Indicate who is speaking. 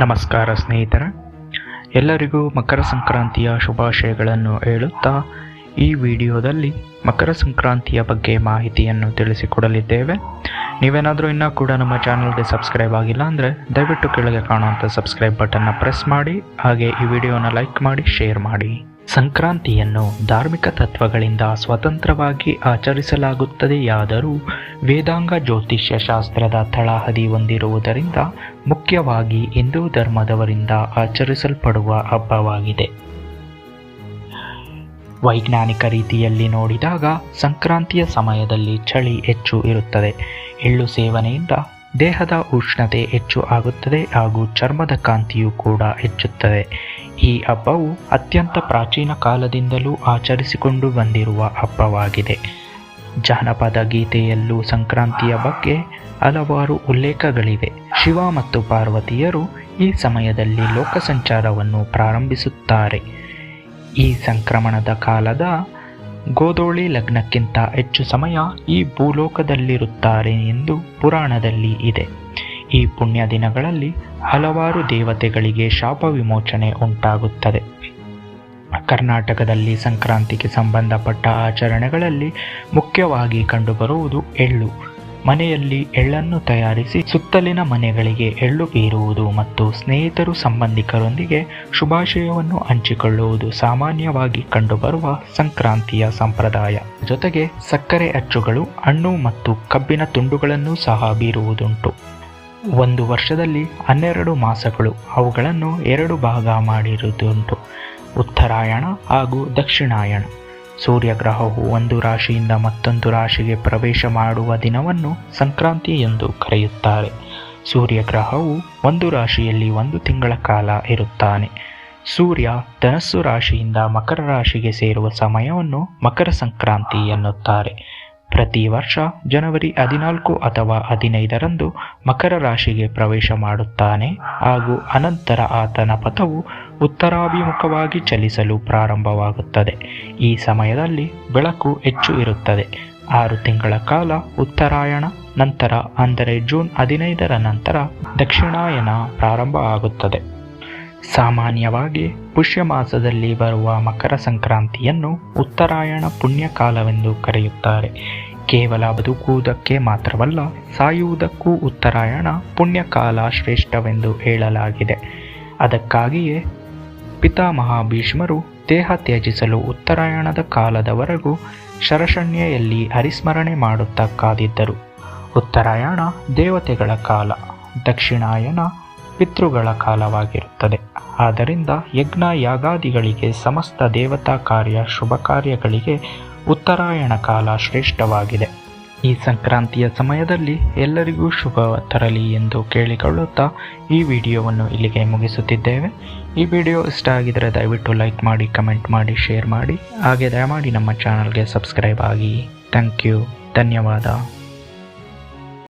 Speaker 1: ನಮಸ್ಕಾರ ಸ್ನೇಹಿತರೆ, ಎಲ್ಲರಿಗೂ ಮಕರ ಸಂಕ್ರಾಂತಿಯ ಶುಭಾಶಯಗಳನ್ನು ಹೇಳುತ್ತಾ ಈ ವಿಡಿಯೋದಲ್ಲಿ ಮಕರ ಸಂಕ್ರಾಂತಿಯ ಬಗ್ಗೆ ಮಾಹಿತಿಯನ್ನು ತಿಳಿಸಿಕೊಡಲಿದ್ದೇವೆ. ನೀವೇನಾದರೂ ಇನ್ನೂ ಕೂಡ ನಮ್ಮ ಚಾನಲ್ಗೆ ಸಬ್ಸ್ಕ್ರೈಬ್ ಆಗಿಲ್ಲ ಅಂದರೆ ದಯವಿಟ್ಟು ಕೆಳಗೆ ಕಾಣುವಂಥ ಸಬ್ಸ್ಕ್ರೈಬ್ ಬಟನ್ನ ಪ್ರೆಸ್ ಮಾಡಿ, ಹಾಗೆ ಈ ವಿಡಿಯೋನ ಲೈಕ್ ಮಾಡಿ, ಶೇರ್ ಮಾಡಿ. ಸಂಕ್ರಾಂತಿಯನ್ನು ಧಾರ್ಮಿಕ ತತ್ವಗಳಿಂದ ಸ್ವತಂತ್ರವಾಗಿ ಆಚರಿಸಲಾಗುತ್ತದೆಯಾದರೂ ವೇದಾಂಗ ಜ್ಯೋತಿಷ್ಯ ಶಾಸ್ತ್ರದ ತಳಹದಿ ಹೊಂದಿರುವುದರಿಂದ ಮುಖ್ಯವಾಗಿ ಹಿಂದೂ ಧರ್ಮದವರಿಂದ ಆಚರಿಸಲ್ಪಡುವ ಹಬ್ಬವಾಗಿದೆ. ವೈಜ್ಞಾನಿಕ ರೀತಿಯಲ್ಲಿ ನೋಡಿದಾಗ ಸಂಕ್ರಾಂತಿಯ ಸಮಯದಲ್ಲಿ ಚಳಿ ಹೆಚ್ಚು ಇರುತ್ತದೆ. ಎಳ್ಳು ಸೇವನೆಯಿಂದ ದೇಹದ ಉಷ್ಣತೆ ಹೆಚ್ಚು ಆಗುತ್ತದೆ ಹಾಗೂ ಚರ್ಮದ ಕಾಂತಿಯೂ ಕೂಡ ಹೆಚ್ಚುತ್ತದೆ. ಈ ಹಬ್ಬವು ಅತ್ಯಂತ ಪ್ರಾಚೀನ ಕಾಲದಿಂದಲೂ ಆಚರಿಸಿಕೊಂಡು ಬಂದಿರುವ ಹಬ್ಬವಾಗಿದೆ. ಜಾನಪದ ಗೀತೆಯಲ್ಲೂ ಸಂಕ್ರಾಂತಿಯ ಬಗ್ಗೆ ಹಲವಾರು ಉಲ್ಲೇಖಗಳಿವೆ. ಶಿವ ಮತ್ತು ಪಾರ್ವತಿಯರು ಈ ಸಮಯದಲ್ಲಿ ಲೋಕ ಸಂಚಾರವನ್ನು ಪ್ರಾರಂಭಿಸುತ್ತಾರೆ. ಈ ಸಂಕ್ರಮಣದ ಕಾಲದ ಗೋಧೂಳಿ ಲಗ್ನಕ್ಕಿಂತ ಹೆಚ್ಚು ಸಮಯ ಈ ಭೂಲೋಕದಲ್ಲಿರುತ್ತಾರೆ ಎಂದು ಪುರಾಣದಲ್ಲಿ ಇದೆ. ಈ ಪುಣ್ಯ ದಿನಗಳಲ್ಲಿ ಹಲವಾರು ದೇವತೆಗಳಿಗೆ ಶಾಪ ವಿಮೋಚನೆ ಉಂಟಾಗುತ್ತದೆ. ಕರ್ನಾಟಕದಲ್ಲಿ ಸಂಕ್ರಾಂತಿಗೆ ಸಂಬಂಧಪಟ್ಟ ಆಚರಣೆಗಳಲ್ಲಿ ಮುಖ್ಯವಾಗಿ ಕಂಡುಬರುವುದು ಎಳ್ಳು. ಮನೆಯಲ್ಲಿ ಎಳ್ಳನ್ನು ತಯಾರಿಸಿ ಸುತ್ತಲಿನ ಮನೆಗಳಿಗೆ ಎಳ್ಳು ಬೀರುವುದು ಮತ್ತು ಸ್ನೇಹಿತರು ಸಂಬಂಧಿಕರೊಂದಿಗೆ ಶುಭಾಶಯವನ್ನು ಹಂಚಿಕೊಳ್ಳುವುದು ಸಾಮಾನ್ಯವಾಗಿ ಕಂಡುಬರುವ ಸಂಕ್ರಾಂತಿಯ ಸಂಪ್ರದಾಯ. ಜೊತೆಗೆ ಸಕ್ಕರೆ ಅಚ್ಚುಗಳು, ಹಣ್ಣು ಮತ್ತು ಕಬ್ಬಿನ ತುಂಡುಗಳನ್ನು ಸಹ ಬೀರುವುದುಂಟು. ಒಂದು ವರ್ಷದಲ್ಲಿ 12 ಮಾಸಗಳು, ಅವುಗಳನ್ನು 2 ಭಾಗ ಮಾಡಿರುವುದುಂಟು: ಉತ್ತರಾಯಣ ಹಾಗೂ ದಕ್ಷಿಣಾಯಣ. ಸೂರ್ಯಗ್ರಹವು ಒಂದು ರಾಶಿಯಿಂದ ಮತ್ತೊಂದು ರಾಶಿಗೆ ಪ್ರವೇಶ ಮಾಡುವ ದಿನವನ್ನು ಸಂಕ್ರಾಂತಿ ಎಂದು ಕರೆಯುತ್ತಾರೆ. ಸೂರ್ಯಗ್ರಹವು ಒಂದು ರಾಶಿಯಲ್ಲಿ 1 ತಿಂಗಳ ಕಾಲ ಇರುತ್ತಾನೆ. ಸೂರ್ಯ ಧನಸ್ಸು ರಾಶಿಯಿಂದ ಮಕರ ರಾಶಿಗೆ ಸೇರುವ ಸಮಯವನ್ನು ಮಕರ ಸಂಕ್ರಾಂತಿ ಎನ್ನುತ್ತಾರೆ. ಪ್ರತಿ ವರ್ಷ ಜನವರಿ 14 ಅಥವಾ 15ರಂದು ಮಕರ ರಾಶಿಗೆ ಪ್ರವೇಶ ಮಾಡುತ್ತಾನೆ ಹಾಗೂ ಅನಂತರ ಆತನ ಪಥವು ಉತ್ತರಾಭಿಮುಖವಾಗಿ ಚಲಿಸಲು ಪ್ರಾರಂಭವಾಗುತ್ತದೆ. ಈ ಸಮಯದಲ್ಲಿ ಬೆಳಕು ಹೆಚ್ಚು ಇರುತ್ತದೆ. 6 ತಿಂಗಳ ಕಾಲ ಉತ್ತರಾಯಣ, ನಂತರ ಅಂದರೆ ಜೂನ್ 15ರ ನಂತರ ದಕ್ಷಿಣಾಯನ ಪ್ರಾರಂಭ ಆಗುತ್ತದೆ. ಸಾಮಾನ್ಯವಾಗಿ ಪುಷ್ಯ ಮಾಸದಲ್ಲಿ ಬರುವ ಮಕರ ಸಂಕ್ರಾಂತಿಯನ್ನು ಉತ್ತರಾಯಣ ಪುಣ್ಯಕಾಲವೆಂದು ಕರೆಯುತ್ತಾರೆ. ಕೇವಲ ಬದುಕುವುದಕ್ಕೆ ಮಾತ್ರವಲ್ಲ, ಸಾಯುವುದಕ್ಕೂ ಉತ್ತರಾಯಣ ಪುಣ್ಯಕಾಲ ಶ್ರೇಷ್ಠವೆಂದು ಹೇಳಲಾಗಿದೆ. ಅದಕ್ಕಾಗಿಯೇ ಪಿತಾಮಹ ಭೀಷ್ಮರು ದೇಹ ತ್ಯಜಿಸಲು ಉತ್ತರಾಯಣದ ಕಾಲದವರೆಗೂ ಶರಶಣ್ಯೆಯಲ್ಲಿ ಹರಿಸ್ಮರಣೆ ಮಾಡುತ್ತಾ ಕಾದಿದ್ದರು. ಉತ್ತರಾಯಣ ದೇವತೆಗಳ ಕಾಲ, ದಕ್ಷಿಣಾಯನ ಪಿತೃಗಳ ಕಾಲವಾಗಿರುತ್ತದೆ. ಆದ್ದರಿಂದ ಯಜ್ಞ ಯಾಗಾದಿಗಳಿಗೆ, ಸಮಸ್ತ ದೇವತಾ ಕಾರ್ಯ ಶುಭ ಕಾರ್ಯಗಳಿಗೆ ಉತ್ತರಾಯಣ ಕಾಲ ಶ್ರೇಷ್ಠವಾಗಿದೆ. ಈ ಸಂಕ್ರಾಂತಿಯ ಸಮಯದಲ್ಲಿ ಎಲ್ಲರಿಗೂ ಶುಭ ತರಲಿ ಎಂದು ಕೇಳಿಕೊಳ್ಳುತ್ತಾ ಈ ವಿಡಿಯೋವನ್ನು ಇಲ್ಲಿಗೆ ಮುಗಿಸುತ್ತಿದ್ದೇವೆ. ಈ ವಿಡಿಯೋ ಇಷ್ಟ ಆಗಿದರೆ ದಯವಿಟ್ಟು ಲೈಕ್ ಮಾಡಿ, ಕಮೆಂಟ್ ಮಾಡಿ, ಶೇರ್ ಮಾಡಿ, ಹಾಗೆ ದಯಮಾಡಿ ನಮ್ಮ ಚಾನಲ್ಗೆ ಸಬ್ಸ್ಕ್ರೈಬ್ ಆಗಿ. Thank you. ಧನ್ಯವಾದ.